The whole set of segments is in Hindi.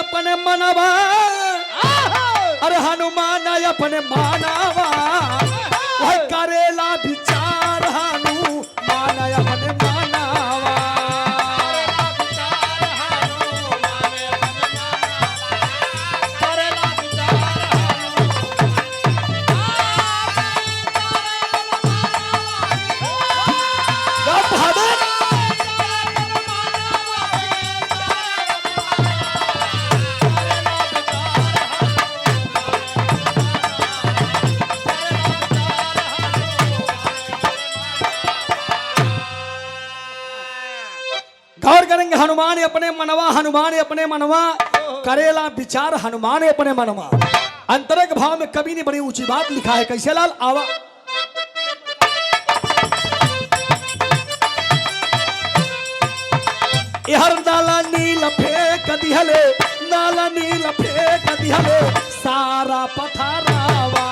अपने मनवा, अरे हनुमान अपने मानवा, वह करेला विचार हनुमान अपने मानवा। गौर करेंगे, हनुमान अपने मनवा, हनुमान अपने मनवा, करेला विचार हनुमान अपने मनवा। अंतरंग भाव में कवि ने बड़ी ऊंची बात लिखा है। कैसे लाल आवा, हर नाला नील फेंक दिहले, नाला नील फेंक दिहले सारा पथरावा।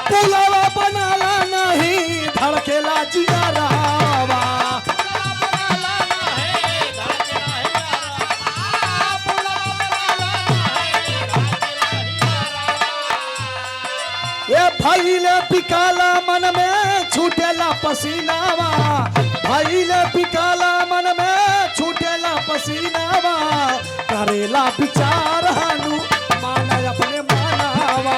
पुलावा बनाला नहीं धड़केला जियारावा। ये भइले बिकाला मन में छूटेला पसीनावा, भइले बिकाला मन में छूटेला पसीनावा, करेला विचार हनुमान अपने मानवा।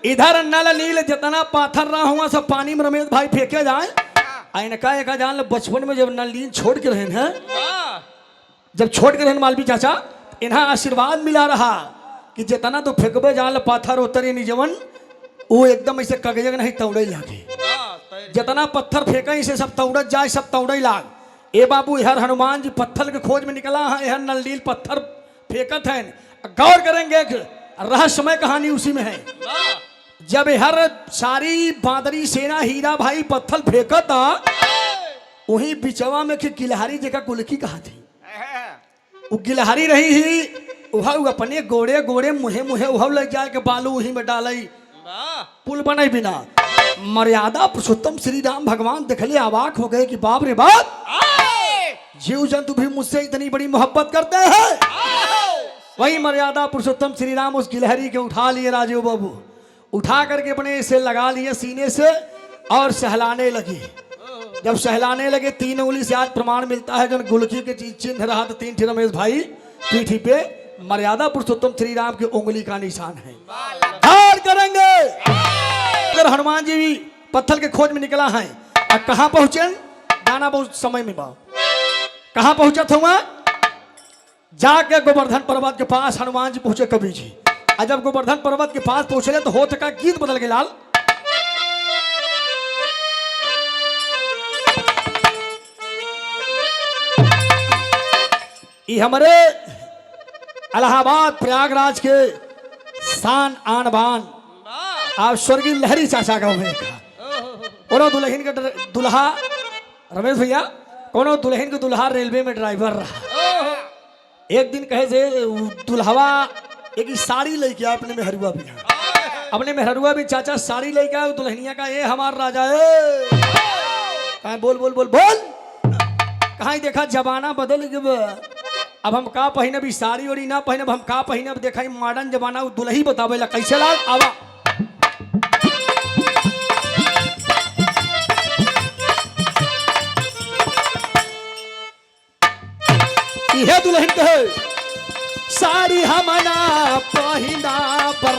इधर नल नील जितना पाथर रहा हुआ सब पानी में रमेश भाई फेंके जाए। इनका एक जान बचपन में जब नल नील छोड़ के रहे हैं, जब छोड़ के रहे मालवी चाचा, इन्हें आशीर्वाद मिला रहा कि जितना तो फेंकबे जान पाथर उतरे नहीं जवन वो एकदम ऐसे कगजग नहीं तौड़े लागे। जितना पत्थर फेंके इसे सब तौड़त जाए, सब तौड़े लाग। ए बाबू हर हनुमान जी पत्थर के खोज में निकला है, यह नल नील पत्थर फेंकत है। गौर करेंगे रहस्यमय कहानी उसी में है। जब हर सारी बादरी सेना हीरा भाई पत्थर फेंकता, वही बिचवा में कि गिलहारी जगह कुलकी कहा थी, वो गिलहारी रही ही वह अपने गोड़े गोड़े मुहे मुहे वह लग जाए के बालू वही में डालई, पुल बने बिना। मर्यादा पुरुषोत्तम श्री राम भगवान देखले अवाक हो गए कि बाप रे बाप, जीव जंतु भी मुझसे इतनी बड़ी मोहब्बत करते हैं। वही मर्यादा पुरुषोत्तम श्री राम उस गिलहरी के उठा लिए, राजीव बाबू उठा करके अपने से लगा लिए सीने से और सहलाने लगी। जब सहलाने लगे 3 उंगली से आज प्रमाण मिलता है जो गुलकी के चिन्ह रहा तो 3 रमेश भाई पीठी पे मर्यादा पुरुषोत्तम श्री राम की उंगली का निशान है। धार करेंगे अगर हनुमान जी भी पत्थर के खोज में निकला है। और कहाँ पहुंचे, जाना बहुत समय में बा, कहाँ पहुंचा था, जाके गोवर्धन पर्वत के पास हनुमान जी पहुंचे कवि जी। और जब गोवर्धन पर्वत के पास पहुंचे तो होत का गीत बदल गया लाल। ये हमारे इलाहाबाद प्रयागराज के शान आन बान आप स्वर्गीय लहरी चाचा का कोनो दुल्हन के दुल्हा रमेश भैया, कोनो दुल्हन के दुल्हा रेलवे में ड्राइवर रहा। एक दिन कहे से दुल्हवा एक साड़ी लेके आया अपने मेहरुआ भी, अपने मेहरुआ भी चाचा साड़ी लेके आया दुल्हनिया का, ये हमार राजा है। कहा बोल बोल बोल बोल, कहा देखा जमाना बदल गया, अब हम का पहिने भी साड़ी ओड़ी ना पहिने, हम का पहिने देखा मॉडर्न जमाना दुल्ही बतावे ला। कैसे लाल आवा, यह दुल्हन कहे साड़ी हमना पहिना पर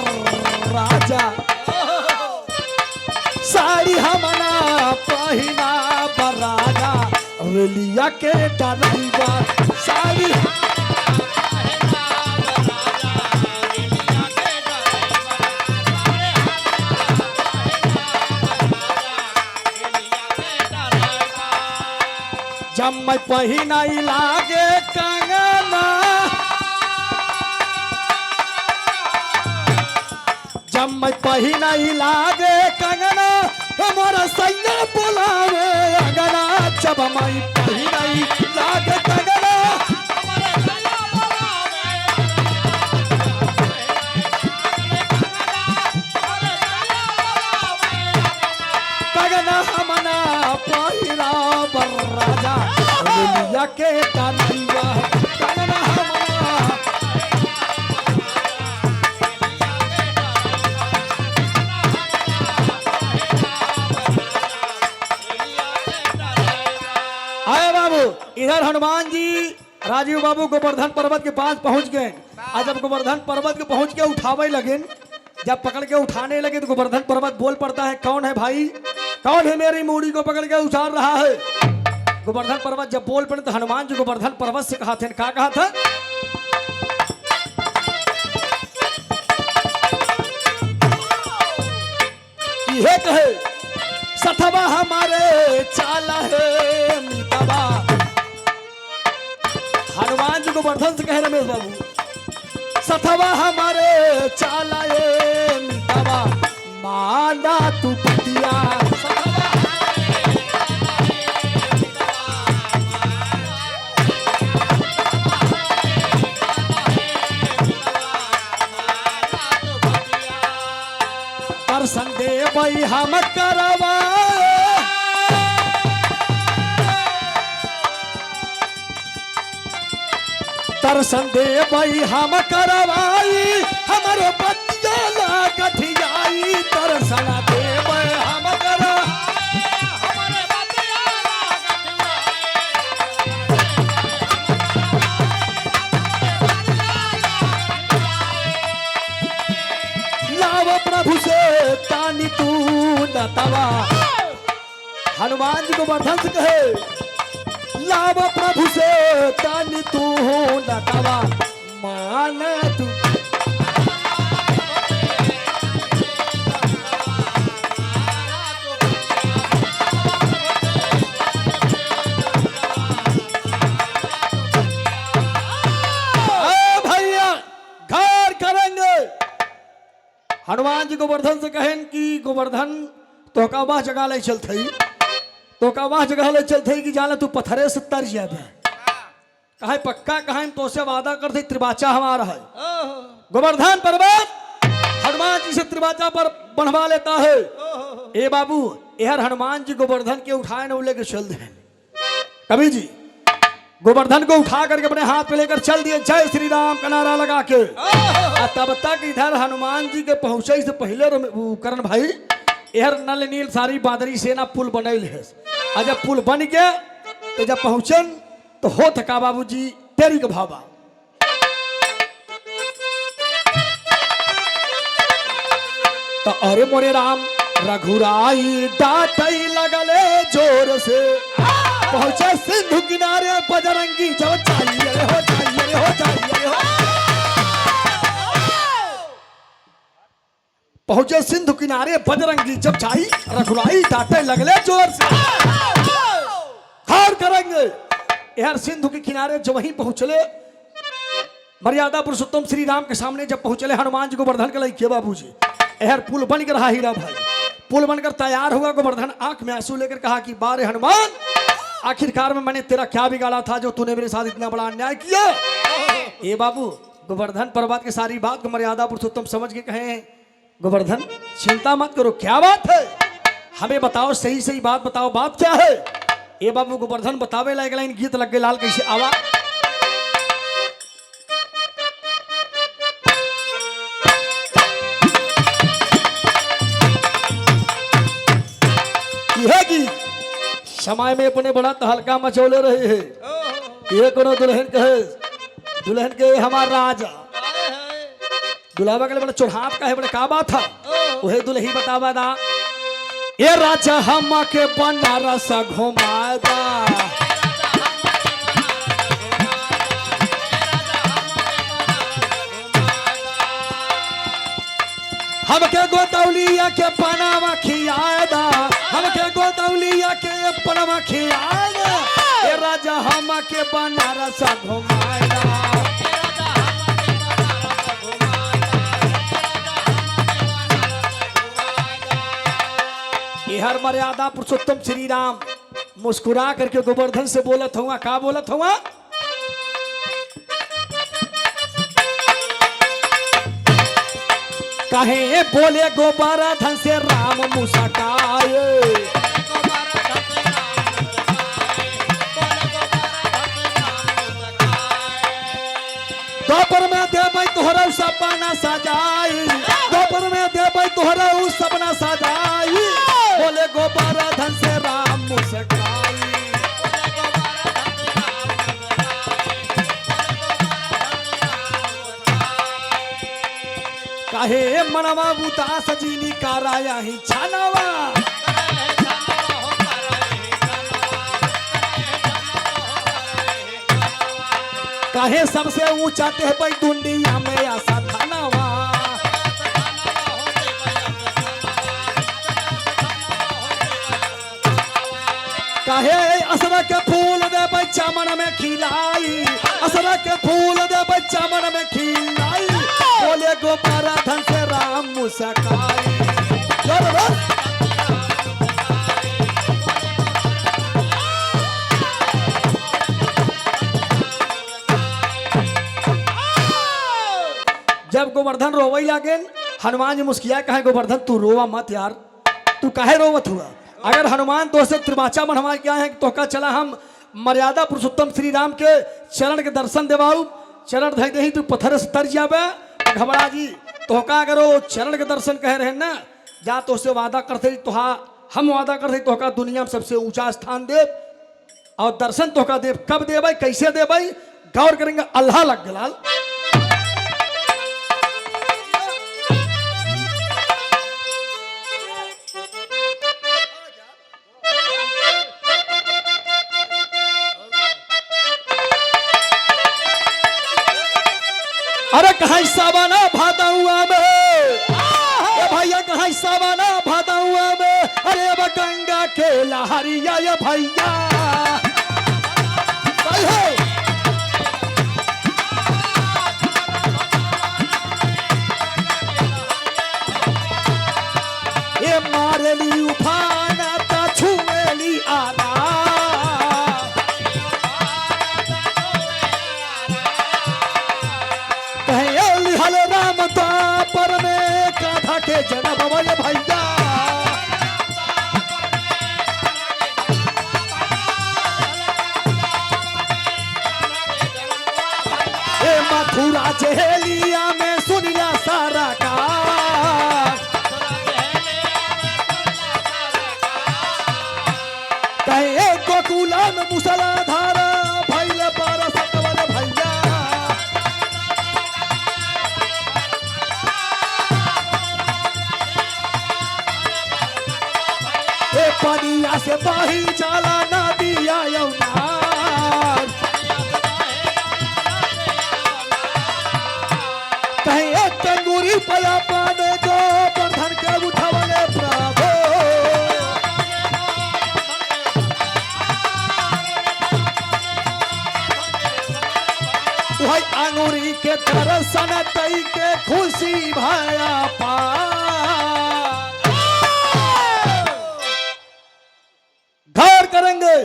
राजा, साड़ी हमना पहिना पर राजा, रेलिया के ड्राइवर साड़ी जब मैं पहिनाई लागे कंगना, जब मैं पहिनाई लागे कंगना, हमारा सैया बुलावे अंगना। जब मैं पहिनाई लागे कंगना, कंगना हमना पहिरा बर राजा लिया के कन्हैया। कंगना हमना आए बाबू। इधर हनुमान जी राजीव बाबू गोवर्धन पर्वत के पास पहुंच गए। आज जब गोवर्धन पर्वत के पहुंच के उठावे लगे, जब पकड़ के उठाने लगे तो गोवर्धन पर्वत बोल पड़ता है, कौन है भाई, कौन है मेरी मूड़ी को पकड़ के उछाल रहा है। गोवर्धन पर्वत जब बोल पड़े तो हनुमान जी गोवर्धन पर्वत से कहा थे, क्या कहा था, यह कहे सथवा हमारे चाला है मितवा। हनुमान जी गोवर्धन से कहे रमेश बाबू, सथवा हमारे चाला है मितवा, माना तू पतिया। संदेह भाई हम करवा, दर्शन दे भाई हम करवाई, हमारे बच्चा लागत जाई। दर्शन दे भाई हम करा, लाव प्रभु से तानी तू नतवा। हनुमान जी को गोवर्धन से कहे, लाव प्रभु से तानी तू नतवा, मान तू। भैया घर करेंगे। हनुमान जी गोवर्धन से कहें कि गोवर्धन तो का वह जगह ले चलते, तो का वह जगह ले चलते कि जाना तू पत्थरे से तर जाए। कहे पक्का कहे तो से वादा करते, त्रिबाचा हमारा है। गोवर्धन पर्वत हनुमान जी से त्रिबाचा पर बढ़वा लेता है। ए बाबू यार हनुमान जी गोवर्धन के उठाए न लेकर चल दे। कवि जी गोवर्धन को उठा करके अपने हाथ पे लेकर चल दिए, जय श्री राम का नारा लगा के। तब तक इधर हनुमान जी के पहुंचे से पहले करण भाई यार नल नील सारी बादरी सेना पुल बनल है। और जब पुल बन गया तो जब पहुंचन तो हो थका बाबूजी तेरी के भावा। तो अरे मोरे राम रघुराई डांटई लगले जोर से, पहुंचे सिंधु किनारे बजरंगी जब चाहिए हो चाहिए हो चाहिए हो। पहुंचे सिंधु किनारे बजरंगी जब चाहिए, रघुराई डांटे लगले जोर से। खार करेंगे यार सिंधु के किनारे जब वहीं पहुंचले, मर्यादा पुरुषोत्तम श्री राम के सामने जब पहुंचले हनुमान जी गोवर्धन के लिए बाबूजी यार पुल बन कर रहा हीरा भाई, पुल बनकर तैयार हुआ। गोवर्धन आंख में आंसू लेकर कहा कि बारे हनुमान, आखिरकार में मैंने तेरा क्या बिगाड़ा था जो तूने मेरे साथ इतना बड़ा अन्याय किया। ये बाबू गोवर्धन पर्वत की सारी बात को मर्यादा पुरुषोत्तम समझ के कहे, गोवर्धन चिंता मत करो, क्या बात है हमें बताओ, सही सही बात बताओ, बात क्या है। ये बाबू गोवर्धन बतावे लगे, लाइन गीत लग गए, लाल कैसे आवा। यह गीत समय में अपने बड़ा तहलका मचौले रहे हैं। ये कोनो दुल्हन कहे, दुल्हन के हमारा राजा दुल्हावा के बड़ा चौहाप का है, बड़ा का बात था वही दुल्ही बतावा दा। ये राजा हम के बनारस घुमादा, हमके गोतौलिया के पनावा खियादा, हमके गोतौलिया के पनावा खियादा। ये राजा के बनारस घुमाएगा। हर मर्यादा पुरुषोत्तम श्री राम मुस्कुरा करके गोवर्धन से बोलत हुआ, का बोलत हुआ? कहे बोले गोवर्धन से राम मुस्काए, दोपहर में देबै तोहरा सपना सजाई, दोपहर में देबै तोहरा सपना सजाई, बोले गोवर्धन से राम मुस्काई। कहे मनवा उदास जीनी काराया ही छानवा, कहे सबसे ऊंचा ते भाई दुनिया में ऐसा धनवा, कहे असरा के फूल दे बच्चा मन में खिलाई, असरा के फूल दे बच्चा मन में खिलाई, बोले गोवर्धन से राम मुस्काई। जब गोवर्धन रोवई लागेन, हनुमान जी मुस्किया, कहे गोवर्धन तू रोवा मत यार, तू काहे रोवत हुआ? अगर हनुमान तो से त्रिमाचा बनवा क्या है तो का चला हम मर्यादा पुरुषोत्तम श्री राम के चरण के दर्शन देवाऊ, चरण धै दही तू पत्थर से तर जाबे घबरा जी, तो का अगर वो चरण के दर्शन कह रहे ना, जा तो से वादा करते तोहा, हम वादा करते तो का दुनिया में सबसे ऊंचा स्थान दे और दर्शन तो का देव, कब देबै कैसे देबै गौर करेंगे, अल्लाह लग गलाल। अरे कहा सावाना भादुआ में, भैया कहा सावाना भादुआ में, अरे अब गंगा के लहरिया ये भैया, ये मारली उफान ता छुएली आना, हल राम द्वापर में काधा के जन्म वाले भैया, ए मथुरा जेलिया में सुनिया सारा का, कहे गोकुला में मुसलाधारा भैले बारह सतवन भैया, पनिया से बाही जाला नदिया यमुना, कहीं एक तंगूरी पया पाने को बंधन के उठावले प्रभु, वही अंगूरी के दर्शन तई के खुशी भया पा, करेंगे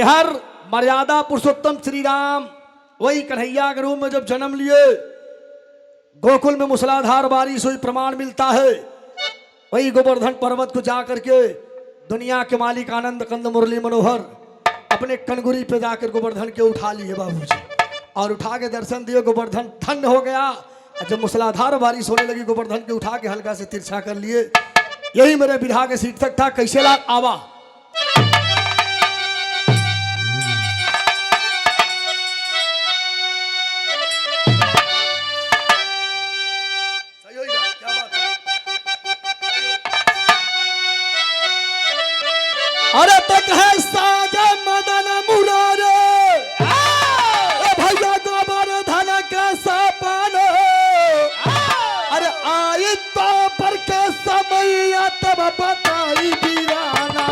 हर मर्यादा पुरुषोत्तम श्री राम वही कन्हैया के रूप में जब जन्म लिए, गोकुल में मूसलाधार बारिश हुई प्रमाण मिलता है, वही गोवर्धन पर्वत को जाकर के दुनिया के मालिक आनंद कंद मुरली मनोहर अपने कनगुरी पे जाकर गोवर्धन के उठा लिए बाबूजी, और उठा के दर्शन दिए, गोवर्धन धन्य हो गया। जब मूसलाधार बारिश होने लगी गोवर्धन के उठा के हल्का से तिरछा कर लिए, यही मेरे विधा के सीट तक था, कैसे लाग आवा अरे तक है साजा मदन मुरारे, भैया गोवर्धन का सपन, अरे आई तो पर के समय तब बताई बीराना,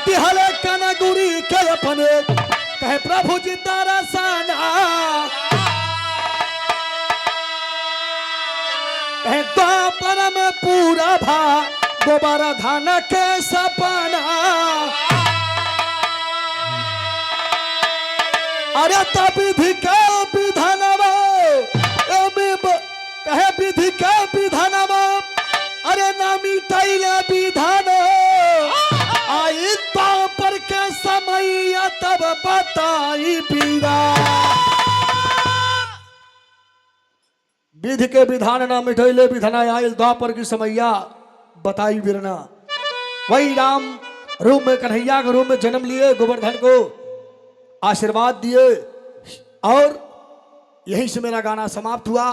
तिहले कनगुरी के अपने कहे प्रभु जी तारा साना कहे द्वापर में पूरा भा दोबारा धान के सपना अरे तब विधि का विधानवा कहे विधि का विधानवा अरे नामी तैले विधान आई पर के समय तब बताई पीरा विधि के विधान ना मिठैले विधाना आयल द्वापर की समैया बताई बिरना वही राम रूप में कन्हैया के रूप में जन्म लिए गोवर्धन को आशीर्वाद दिए और यहीं से मेरा गाना समाप्त हुआ।